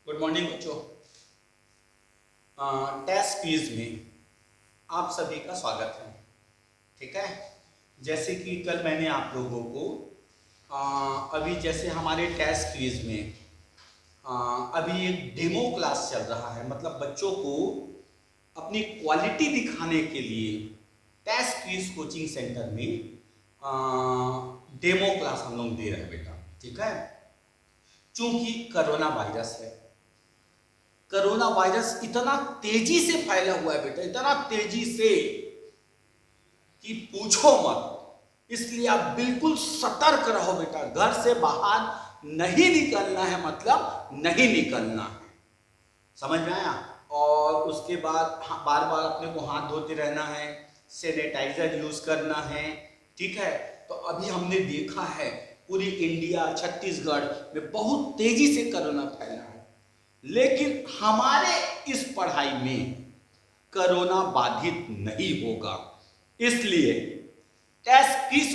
Good morning बच्चों। Test quiz में आप सभी का स्वागत है। ठीक है, जैसे कि कल मैंने आप लोगों को अभी जैसे हमारे टेस्ट क्विज में अभी एक डेमो क्लास चल रहा है, मतलब बच्चों को अपनी क्वालिटी दिखाने के लिए टेस्ट क्विज कोचिंग सेंटर में डेमो क्लास हम लोग दे रहे हैं बेटा। ठीक है, चूंकि कोरोना वायरस है, कोरोना वायरस इतना तेजी से फैला हुआ है बेटा, इतना तेजी से कि पूछो मत। इसलिए आप बिल्कुल सतर्क रहो बेटा, घर से बाहर नहीं निकलना है, मतलब नहीं निकलना है, समझ में आया। और उसके बाद बार बार अपने को हाथ धोते रहना है, सैनिटाइजर यूज करना है। ठीक है, तो अभी हमने देखा है पूरी इंडिया, छत्तीसगढ़ में बहुत तेजी से कोरोना फैला है, लेकिन हमारे इस पढ़ाई में कोरोना बाधित नहीं होगा। इसलिए टेस्ट क्विज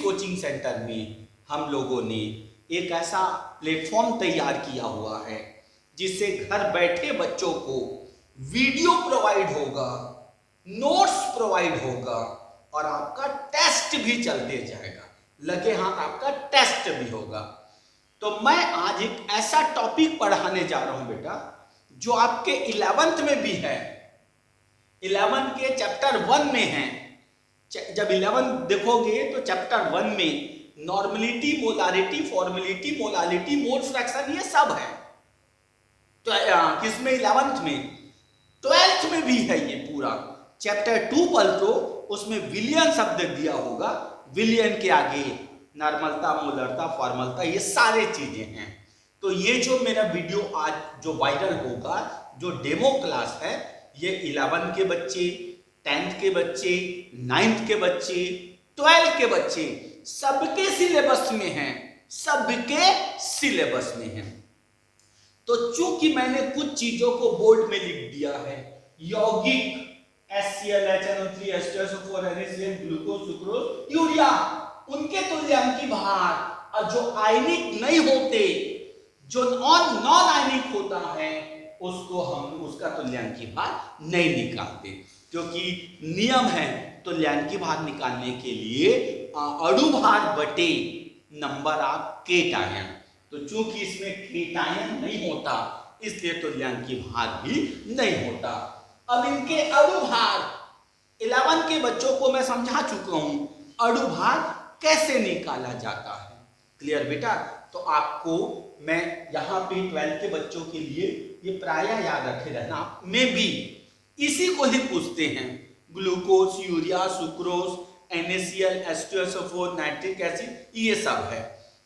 कोचिंग सेंटर में हम लोगों ने एक ऐसा प्लेटफॉर्म तैयार किया हुआ है जिससे घर बैठे बच्चों को वीडियो प्रोवाइड होगा, नोट्स प्रोवाइड होगा और आपका टेस्ट भी चलते जाएगा, लगे हाथ आपका टेस्ट भी होगा। तो मैं आज एक ऐसा टॉपिक पढ़ाने जा रहा हूं बेटा जो आपके 11th में भी है, 11 के चैप्टर 1 में है। जब 11 देखोगे तो चैप्टर 1 में normality, molarity, formality, molality, mole fraction, ये सब है। तो किसमें? 11th में। 12th में भी है ये पूरा चैप्टर 2 पढ़ तो उसमें विलियन शब्द दिया होगा, विलियन के आगे नॉर्मलता, मोलरता, फॉर्मलता, ये सारे चीजें हैं। तो ये जो मेरा वीडियो आज जो वायरल होगा, जो डेमो क्लास है, ये 11 के बच्चे, 10th के बच्चे, 9th के बच्चे, 12 के बच्चे, सबके सिलेबस में है, सबके सिलेबस में है। तो चूंकि मैंने कुछ चीजों को बोर्ड में लिख दिया है, यौगिक HCl, HNO3, H2SO4, NaCl, glucose, sucrose, urea, उनके तुल्यांकी भार, और जो आयनिक नहीं होते, जो नॉन आयनिक होता है, उसको हम उसका तुल्यांकी भार नहीं निकालते, क्योंकि नियम है तुल्यांकी भार निकालने के लिए अणु भार बटे नंबर ऑफ केटायन। तो चूंकि इसमें केटायन नहीं होता, इसलिए तुल्यांकी भार भी नहीं होता। अब इनके अणु भार 11 के बच्चों को मैं समझा चुका हूं, अणु भार कैसे निकाला जाता है। क्लियर बेटा? तो आपको मैं यहां पे 12 के बच्चों के लिए ये प्राय याद रखे रहना, में भी इसी को ही पूछते हैं, glucose, urea, sucrose, NaCl, H2SO4, nitric acid, ये सब है।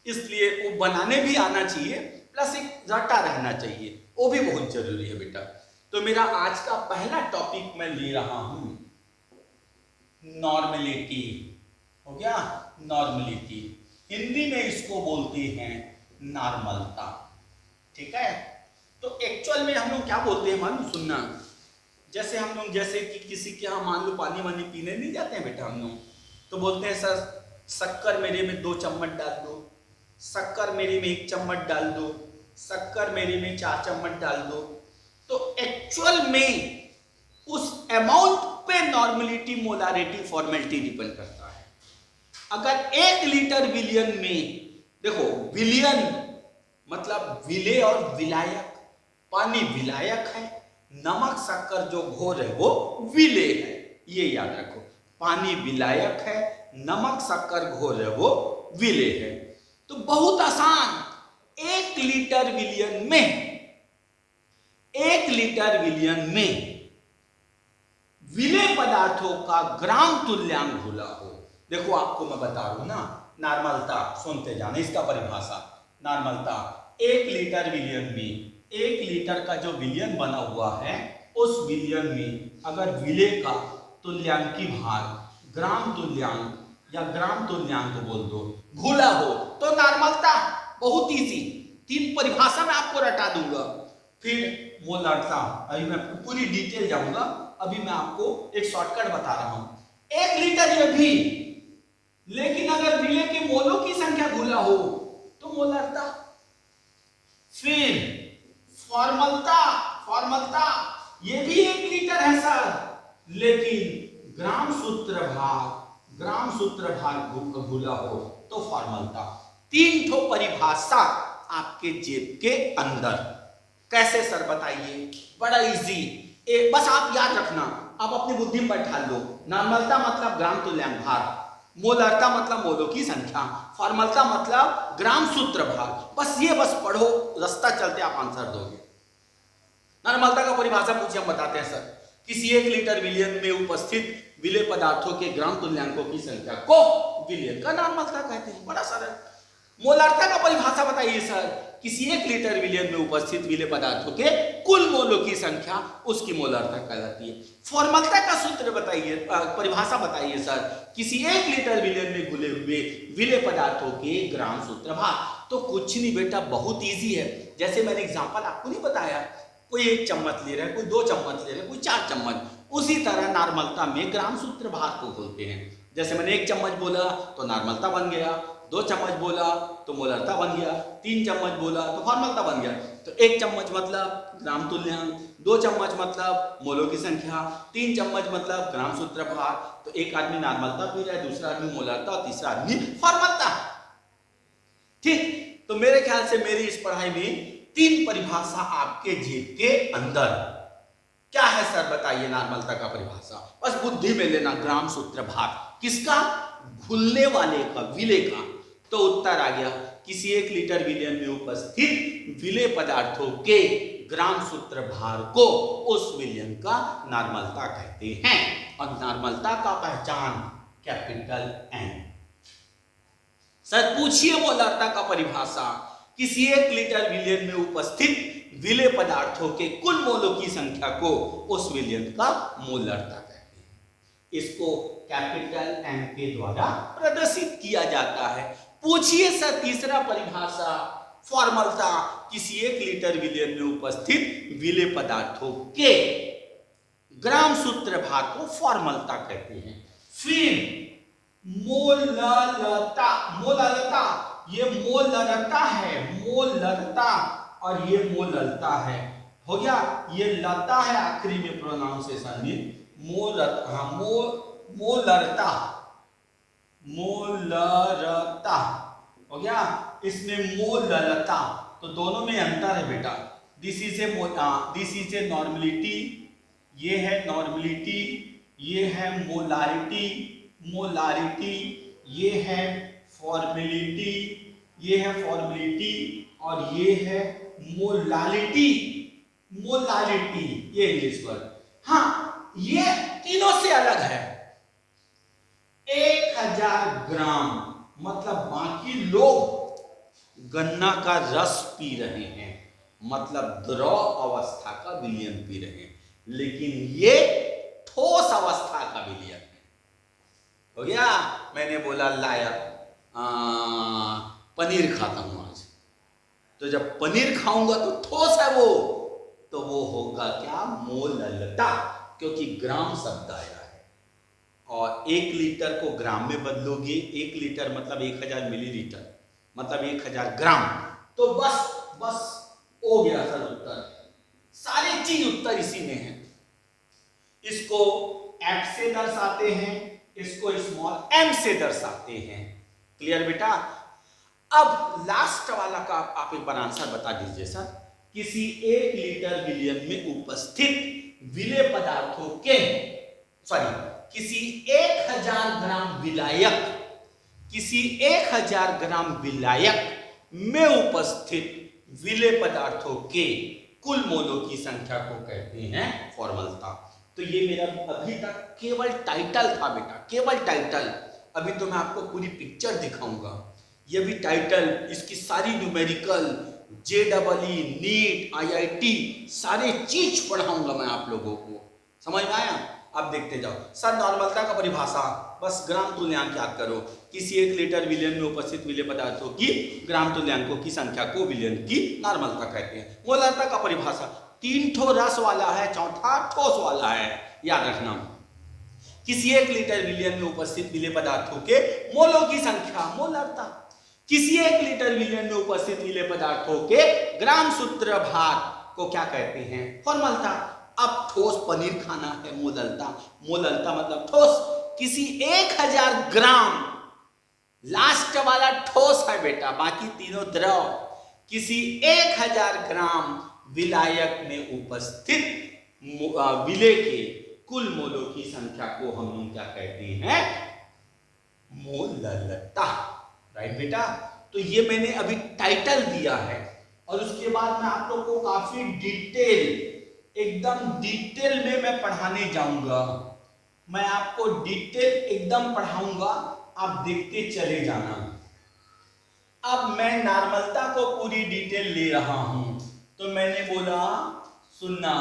इसलिए वो बनाने भी आना चाहिए, प्लस एक रटा रहना चाहिए, वो भी बहुत जरूरी है बेटा। तो मेरा आज का पहला टॉपिक मैं ले रहा हूं नॉर्मलिटी। हो गया? नॉर्मलिटी, हिंदी में इसको बोलते हैं नॉर्मलता। ठीक है, तो एक्चुअल में हम लोग क्या बोलते हैं, मान सुनना, जैसे हम लोग जैसे कि किसी के यहाँ मान लो पानी वानी पीने नहीं जाते हैं बेटा हम लोग, तो बोलते हैं सर शक्कर मेरे में 2 चम्मच डाल दो, शक्कर मेरे में 1 चम्मच डाल दो, शक्कर मेरे में 4 चम्मच डाल दो। तो एक्चुअल में उस अमाउंट पे नॉर्मलिटी, मोलारिटी, फॉर्मेलिटी डिपेंड करता है। अगर 1 लीटर विलियन में, देखो विलियन मतलब विले और विलायक, पानी विलायक है, नमक शक्कर जो घोर है वो विले है, ये याद रखो। पानी विलायक है, नमक शक्कर घोर है वो विले है। तो बहुत आसान, 1 लीटर विलियन में, 1 लीटर विलियन में विले पदार्थों का ग्राम तुल्यांक घुला हो। देखो आपको मैं बता रहा हूं ना, नॉर्मलता सुनते जाना, इसका परिभाषा नॉर्मलता, 1 लीटर विलियन में, 1 लीटर का जो विलियन बना हुआ है, उस विलियन में अगर विले का तुल्यांकी भार, ग्राम तुल्यांक या ग्राम तुल्यांक बोल दो, घुला हो, तो नॉर्मलता। बहुत इजी, 3 परिभाषा मैं आपको रटा दूंगा। फिर मोलारता, अभी मैं पूरी डिटेल जाऊंगा, अभी मैं आपको एक शॉर्टकट बता रहा हूं। 1 लीटर ये भी, लेकिन अगर विले के मोलों की संख्या घुला हो तो मोलारता। फॉर्मलता ये भी 1 लीटर है सर, लेकिन ग्राम सूत्र भाग भूला हो तो फॉर्मलता। 3 ठो परिभाषा आपके जेब के अंदर। कैसे सर बताइए? बड़ा इजी, बस आप याद रखना, आप अपनी बुद्धि में बैठा लो। नॉर्मलता मतलब ग्राम तुल्यांक भार, मोलरता मतलब मोलों की संख्या, फॉर्मलता मतलब ग्राम सूत्र भाग। बस पढ़ो, रास्ता चलते आप आंसर दोगे। नॉर्मलता का परिभाषा पूछिए, हम बताते हैं सर। किसी 1 लीटर विलयन में उपस्थित विलेय पदार्थों के ग्राम तुल्यांकों की संख्या को विलयन का नॉर्मलता कहते हैं। बड़ा सरल। मोलरता का परिभाषा बताइए सर। किसी 1 लीटर विलयन में उपस्थित विलेय पदार्थों के कुल मोलों की संख्या उसकी मोलरता कहलाती है। फॉर्मलता का सूत्र बताइए, परिभाषा बताइए सर। किसी 1 लीटर विलयन में घुले हुए विलेय पदार्थों के ग्राम सूत्र भाग। तो कुछ नहीं बेटा, बहुत इजी है। जैसे मैंने एग्जांपल आपको नहीं बताया, कोई 1 चम्मच ले रहा है, कोई 2 चम्मच ले रहा है, कोई 4 चम्मच, उसी तरह नॉर्मलता में ग्राम सूत्र भाग को बोलते हैं। जैसे मैंने 1 चम्मच बोला तो नॉर्मलता बन गया, 2 चम्मच बोला तो मोलरता बन गया, 3 चम्मच बोला तो फॉर्मलता बन गया। तो 1 चम्मच मतलब ग्राम तुल्यांक, 2 चम्मच मतलब मोलों की संख्या, 3 चम्मच मतलब ग्राम सूत्र भाग। तो एक आदमी नॉर्मलता पी रहा है, दूसरा आदमी मोलरता और तीसरा आदमी फॉर्मलता। ठीक, तो मेरे ख्याल से मेरी इस पढ़ाई में 3 परिभाषा आपके जेब के अंदर। क्या है सर बताइए नॉर्मलता का परिभाषा? बस बुद्धि में लेना, ग्राम सूत्र भाग। किसका? घुलने वाले का, विलेय का। तो उत्तर आ गया, किसी 1 लीटर विलयन में उपस्थित विलेय पदार्थों के ग्राम सूत्र भार को उस विलयन का नॉर्मलता कहते हैं। और नॉर्मलता का पहचान कैपिटल N। सर पूछिए मोलरता का परिभाषा। किसी 1 लीटर विलयन में उपस्थित विलेय पदार्थों के कुल मोलों की संख्या को उस विलयन का मोलरता कहते हैं। इसको कैपिटल M के द्वारा प्रदर्शित किया जाता है। पूछिए सर तीसरा परिभाषा, फॉर्मलता। किसी 1 लीटर विलयन में उपस्थित विलेय पदार्थों के ग्राम सूत्र भाग को फॉर्मलता कहते हैं। फिर मोलरता, ये मोलरता है, मोलरता, और ये मोलरता है। हो गया, ये लता है आखिरी में प्रोनाउंसिएशन में, मोलरता, मोलरता हो गया। इसमें मोलरता, तो दोनों में अंतर है बेटा। दिस इज ए नॉर्मलिटी, ये है नॉर्मलिटी, ये है मोलारिटी, मोलारिटी, ये है फॉर्मेलिटी, ये है फॉर्मेलिटी, और ये है मोलालिटी, मोलालिटी, ये इंग्लिश वर्ड। हाँ, ये तीनों से अलग है। 1000 ग्राम मतलब बाकी लोग गन्ना का रस पी रहे हैं, मतलब द्रव अवस्था का विलयन पी रहे हैं, लेकिन ये ठोस अवस्था का विलयन है। हो गया। मैंने बोला लाया पनीर खाता हूं आज, तो जब पनीर खाऊंगा तो ठोस है वो, तो वो होगा क्या? मोलरता, क्योंकि ग्राम शब्द आया है। और 1 लीटर को ग्राम में बदलोगे, 1 लीटर मतलब 1000 मिलीलीटर, मतलब 1000 ग्राम। तो बस हो गया सर उत्तर। सारी चीज उत्तर इसी में है। इसको F से दर्शाते हैं, इसको स्मॉल m से दर्शाते हैं। क्लियर बेटा? अब लास्ट वाला का आप एक बार आंसर बता दीजिए सर। किसी 1 लीटर विलयन में उपस्थित विलेय पदार्थों के किसी 1000 ग्राम विलायक, किसी 1000 ग्राम विलायक में उपस्थित विलेय पदार्थों के कुल मोलों की संख्या को कहते हैं फॉर्मलता। तो ये मेरा अभी तक केवल टाइटल था बेटा, केवल टाइटल। अभी तो मैं आपको पूरी पिक्चर दिखाऊंगा। ये भी टाइटल, इसकी सारी न्यूमेरिकल, JEE, नीट, IIT सारे चीज पढ़ाऊंगा मैं आप लोगों को। समझ में आया? अब देखते जाओ सर। नॉर्मलता का परिभाषा बस ग्राम तुल्यांक याद करो। किसी 1 लीटर विलयन में उपस्थित विलेय पदार्थों की ग्राम तुल्यांकों की संख्या को विलयन की नॉर्मलता कहते हैं। मोलरता का परिभाषा 3 ठो रस वाला है, चौथा ठोस वाला है, याद रखना। किसी 1 लीटर विलयन में उपस्थित विलेय पदार्थों के मोलों की संख्या, मोलरता। किसी 1 लीटर विलयन में उपस्थित विलेय पदार्थों के ग्राम सूत्र भाग को क्या कहते हैं, फॉर्मलता। अब ठोस पनीर खाना है, मोललता। मोललता मतलब ठोस। किसी 1000 ग्राम, लास्ट वाला ठोस है बेटा, बाकी तीनों द्रव। किसी 1000 ग्राम विलायक में उपस्थित विलेय के कुल मोलों की संख्या को हम लोग क्या कहते हैं, मोललता। राइट बेटा। तो ये मैंने अभी टाइटल दिया है और उसके बाद मैं आप लोग को काफी डिटेल, एकदम डिटेल में मैं पढ़ाने जाऊंगा। मैं आपको डिटेल एकदम पढ़ाऊंगा, आप देखते चले जाना। अब मैं नॉर्मलता को पूरी डिटेल ले रहा हूं। तो मैंने बोला सुनना,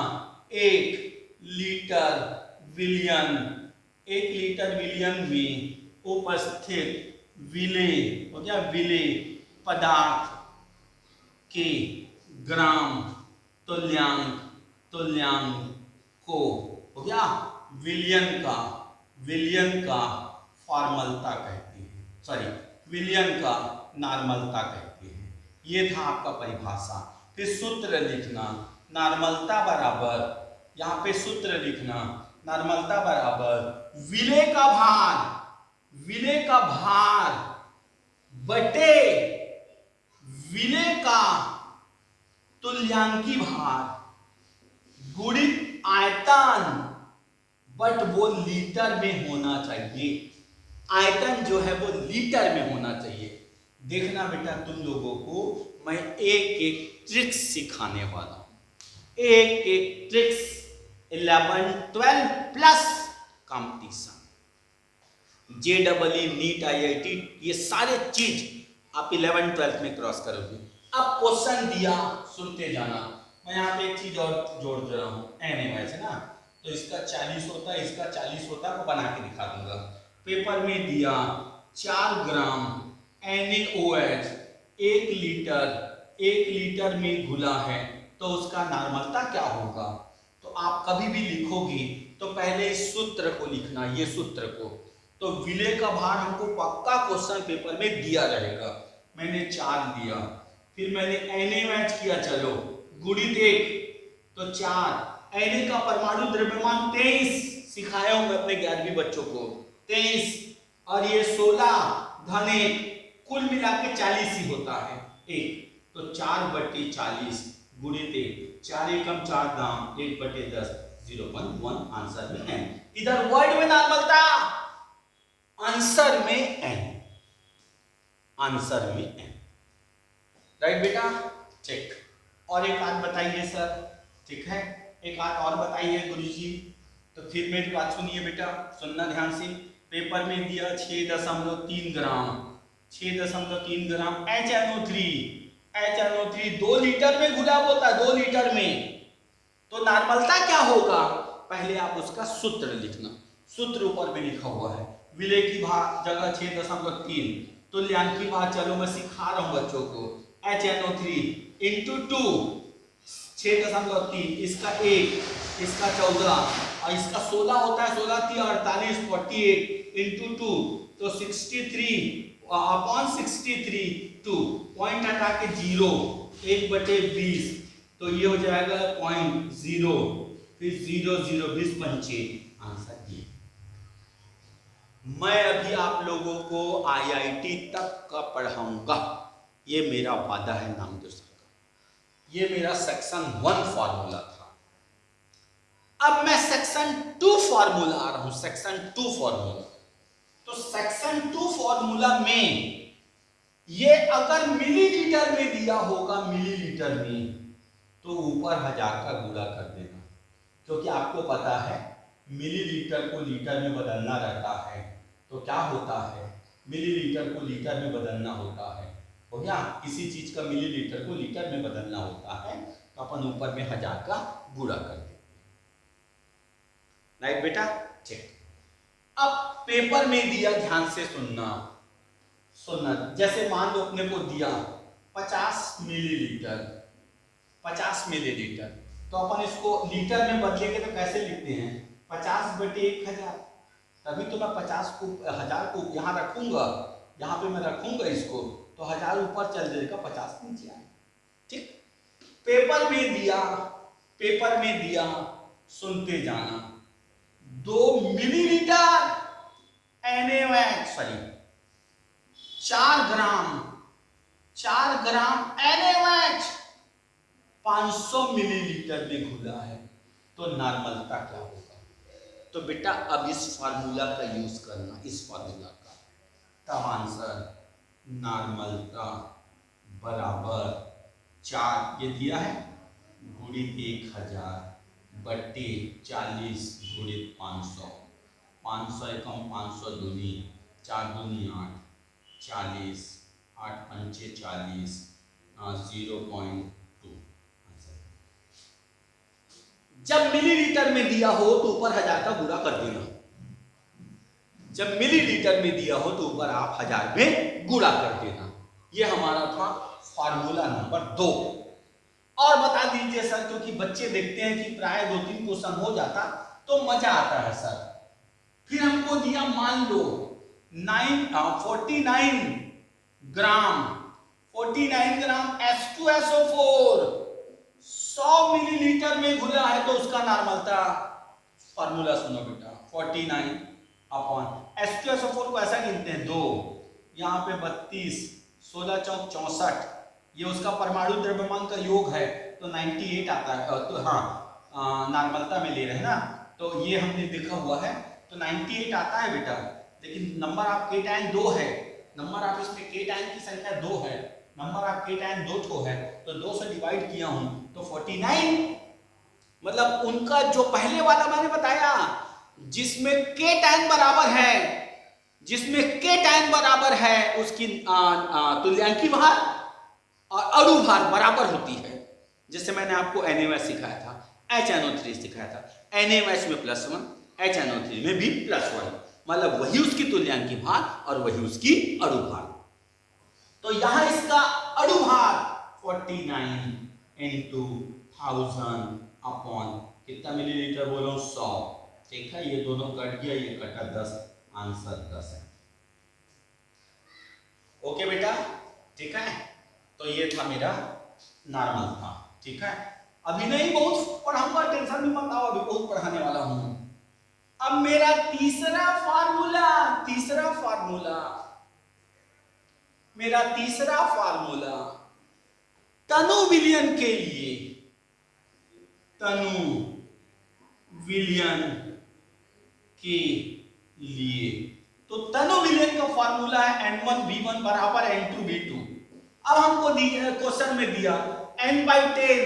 1 लीटर विलियन, 1 लीटर विलियन में उपस्थित विलेय हो गया, विलेय पदार्थ के ग्राम तुल्यांक, तुल्यांक को हो गया विलियन का फॉर्मलता कहते हैं, सॉरी विलियन का नॉर्मलता कहते हैं। ये था आपका परिभाषा। फिर सूत्र लिखना, नॉर्मलता बराबर, यहाँ पे सूत्र लिखना, नॉर्मलता बराबर विलेय का भार, विलेय का भार बटे विलेय का तुल्यांकी भार गुणित आयतन, बट वो लीटर में होना चाहिए। आयतन जो है वो लीटर में होना चाहिए। देखना बेटा, तुम लोगों को मैं एक एक ट्रिक्स सिखाने वाला हूं, एक एक tricks. 11, 12 plus competition, JEE, NEET, IIT, ये सारे चीज आप 11, 12 में क्रॉस करोगे। अब क्वेश्चन दिया, सुनते जाना। मैं यहाँ पे एक चीज और जोड़ दे रहा हूँ, NaOH है ना, तो इसका 40 होता है, इसका 40 होता है, वो बना के दिखा दूंगा। पेपर में दिया 4 ग्राम NaOH 1 लीटर में घुला है, तो उसका नॉर्मलता क्या होगा। तो आप कभी भी लिखोगे तो पहले इस सूत्र को लिखना, ये सूत्र को। तो विलेय का भार हमको पक्का क्वेश्चन पेपर में दिया रहेगा। मैंने 4 दिया, फिर मैंने NaOH किया, चलो गुणित 1, तो 4। Na का परमाणु द्रव्यमान 23, सिखाया हूं मैं अपने 11वीं बच्चों को, 23, और ये 16 धन 1, कुल मिला के 40 ही होता है। 1 तो 4/40 गुणित 1, 4 एकम 4 दाम, 1/10, 0.1 आंसर में है। इधर वर्ड में नॉर्मलता, आंसर में n, आंसर में n। राइट बेटा, चेक। और एक बात बताइए सर, ठीक है, एक बात और बताइए गुरुजी। तो फिर मेरी बात सुनिए बेटा, सुनना ध्यान से। पेपर में दिया 6.3 ग्राम, 6.3 ग्राम HNO3 2 लीटर में घुला होता है, 2 लीटर में। तो नॉर्मलता क्या होगा, पहले आप उसका सूत्र लिखना। सूत्र ऊपर में लिखा हुआ है, विलेय की भार जगह 6.3, तुल्यांकी भार, चलो मैं सिखा रहा हूं बच्चों को, HNO3 इंटू 2, 6.3, इसका 1, इसका 14 और इसका 16 होता है, 16 3 48, 48 इंटू 2, तो 63/63, 2 पॉइंट हटा के 0, 1/20, तो ये हो जाएगा 0.0, फिर 0 0 20 पंचे, आंसर ये। मैं अभी आप लोगों को IIT तक का पढ़ाऊंगा, ये मेरा वादा है नामदेव सर का। ये मेरा सेक्शन 1 फार्मूला था। अब मैं सेक्शन 2 फार्मूला आ रहा हूं, सेक्शन 2 फार्मूला। तो सेक्शन 2 फार्मूला में ये अगर मिलीलीटर में दिया होगा, मिलीलीटर में, तो ऊपर 1000 का गुणा कर देना, क्योंकि आपको पता है मिलीलीटर को लीटर में बदलना रहता है। तो क्या होता है, मिलीलीटर को लीटर में बदलना होता है, हो गया, किसी चीज का मिलीलीटर को लीटर में बदलना होता है, तो अपन ऊपर में 1000 का गुणा कर देते हैं। राइट बेटा, ठीक। अब पेपर में दिया, ध्यान से सुनना, जैसे मान लो अपने को दिया 50 मिलीलीटर, 50 मिलीलीटर, तो अपन इसको लीटर में बदलेंगे तो कैसे लिखते हैं, 50/1000। तभी तो मैं 50 को 1000 को यहाँ रखूंगा, यहाँ पे मैं रखूंगा इसको, तो 1000 ऊपर चल जाएगा, 50 नीचे आएगा। ठीक, पेपर में दिया, सुनते जाना। 2 मिलीलीटर NaOH, सॉरी 4 ग्राम NaOH 500 मिलीलीटर में घुला है, तो नॉर्मलता क्या होगा? तो बेटा अब इस फार्मूला का यूज करना, इस फार्मूला का, तब आंसर नॉर्मलता बराबर 4 ये दिया है गुणित 1000 बट्टे 40 गुणित 500, 500 एकम 500 दूनी 4 दूनी 8, 40 8 पंचे 40 0.2 आंसर। जब मिलीलीटर में दिया हो तो ऊपर 1000 का गुणा कर देना, जब मिलीलीटर में दिया हो तो ऊपर आप 1000 में गुणा कर देना। ये हमारा था फार्मूला नंबर 2। और बता दीजिए सर, क्योंकि बच्चे देखते हैं कि प्राय 2-3 क्वेश्चन हो जाता तो मजा आता है सर। फिर हमको दिया मान लो 49 ग्राम H2SO4 100 मिलीलीटर में घुला है, तो उसका नॉर्मलता फार्मूला सुनो बेटा, 49 अपॉन H2SO4 को ऐसा गिनते हैं 2, यहाँ पे 32, 16 चौक 64, ये उसका परमाणु द्रव्यमान का योग है, तो 98 आता है। तो हाँ नॉर्मलता में ले रहे हैं ना, तो ये हमने देखा हुआ है, तो 98 आता है बेटा। लेकिन नंबर ऑफ केटायन 2 है, नंबर ऑफ इसमें केटायन की संख्या 2 है, नंबर ऑफ केटायन 2 ठो है, तो 2 से डिवाइड किया हूं तो 49, मतलब उनका जो पहले वाला मैंने बताया जिसमें केटायन बराबर है उसकी तुल्यांकी भार और अणु भार बराबर होती है। जैसे मैंने आपको NaOH सिखाया था, HNO3 सिखाया था, NaOH में +1, HNO3 में भी +1, मतलब वही उसकी तुल्यांकी भार और वही उसकी अणु भार। तो यहां इसका अणु भार 49 इंटू 1000 अपॉन कितना मिलीलीटर बोलो 100, ठीक है। ये दोनों कट गया, ये कटा 10, आंसर 10 है। ओके बेटा, ठीक है। तो ये था मेरा नॉर्मल था, ठीक है। अभी नहीं बहुत पढ़ाऊंगा, टेंशन भी मत आओ, अभी बहुत पढ़ाने वाला हूं। अब मेरा तीसरा फार्मूला तनु विलयन के लिए, तो तनु विलयन का फार्मूला है N1V1 बराबर N2V2। अब हमको क्वेश्चन में दिया N/10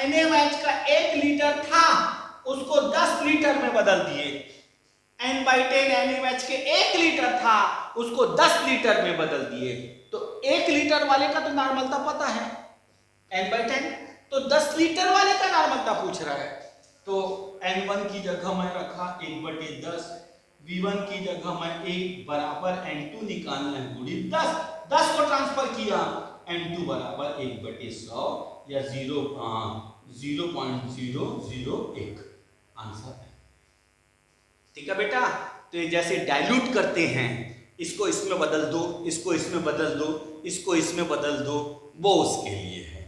NaOH का 1 लीटर था, उसको 10 लीटर में बदल दिए। N/10 NaOH के 1 लीटर था, उसको 10 लीटर में बदल दिए। तो 1 लीटर वाले का तो नॉर्मलता पता है N/10, तो 10 लीटर वाले का नॉर्मलता पूछ रहा है। तो N1 की जगह मैं रखा 1/10, V1 की जगह मैं 1 बराबर N2 निकालना है गुणित 10 को ट्रांसफर किया, N2 बराबर 1/100 या 0.001 आंसर है, ठीक है बेटा। तो ये जैसे डाइल्यूट करते हैं, इसको इसमें बदल दो, इसको इसमें बदल दो, इसको इसमें बदल दो, वो उसके लिए है।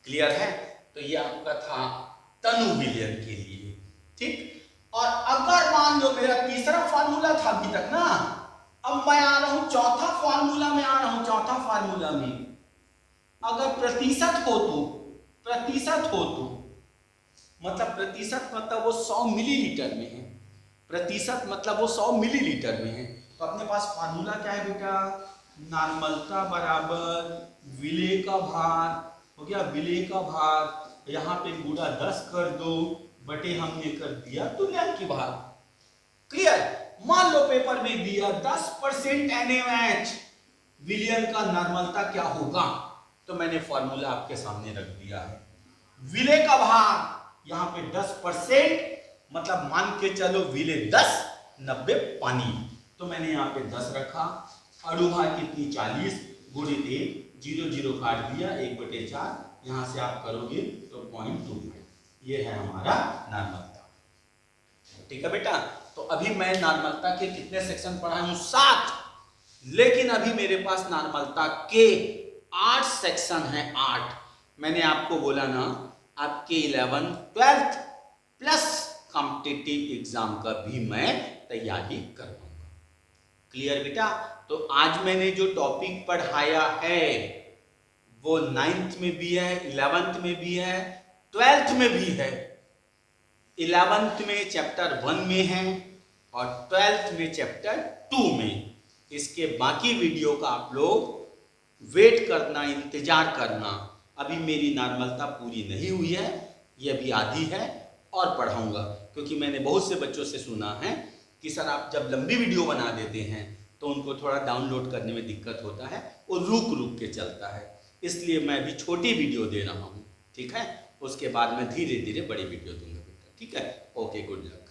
क्लियर है? तो ये आपका था तनु विलयन के लिए, ठीक। और अगर मान लो मेरा तीसरा फार्मूला था अभी तक ना, अब मैं आ रहा हूं चौथा फार्मूला में, अगर प्रतिशत हो तो मतलब प्रतिशत मतलब वो 100 मिलीलीटर में है, प्रतिशत मतलब वो 100 मिलीलीटर में है। तो अपने पास फार्मूला क्या है बेटा, नॉर्मलता बराबर विलेय का भार हो गया, विलेय का भार यहाँ पे गुणा 10 कर दो बटे हमने कर दिया तुल्यांकी भार। क्लियर? मान लो पेपर में दिया 10% NaOH विलयन का नॉर्मलता क्या होगा, तो मैंने फॉर्मूला आपके सामने रख दिया है। विलेय का भार यहाँ पे 10%, मतलब मान के चलो विलेय 10, 90 पानी, तो मैंने यहाँ पे 10 रखा। अणु भार कितनी 40 गुणित 1, 0 काट दिया 1/4, यहाँ से आप करोगे तो 0.25, ये है हमारा नॉर्मलता, ठीक है बेटा। तो अभी मैं नॉर्मलता के कितने सेक्शन पढ़ा हूं, 7, लेकिन अभी मेरे पास नॉर्मलता के 8 सेक्शन हैं, 8। मैंने आपको बोला ना, आपके 11th 12th plus competitive exam का भी मैं तैयारी करवाऊंगा। क्लियर बेटा? तो आज मैंने जो टॉपिक पढ़ाया है वो 9th में भी है, 11th में भी है, 12th में भी है। 11th में चैप्टर 1 में है और 12th में चैप्टर 2 में। इसके बाकी वीडियो का आप लोग वेट करना, इंतजार करना। अभी मेरी नॉर्मलता पूरी नहीं हुई है, ये अभी आधी है और पढ़ाऊंगा, क्योंकि मैंने बहुत से बच्चों से सुना है कि सर आप जब लंबी वीडियो बना देते हैं तो उनको थोड़ा डाउनलोड करने में दिक्कत होता है, वो रुक रुक के चलता है। इसलिए मैं अभी छोटी वीडियो दे रहा हूँ, ठीक है? उसके बाद मैं धीरे धीरे बड़ी वीडियो दूंगा बेटा, ठीक है? Okay, good luck.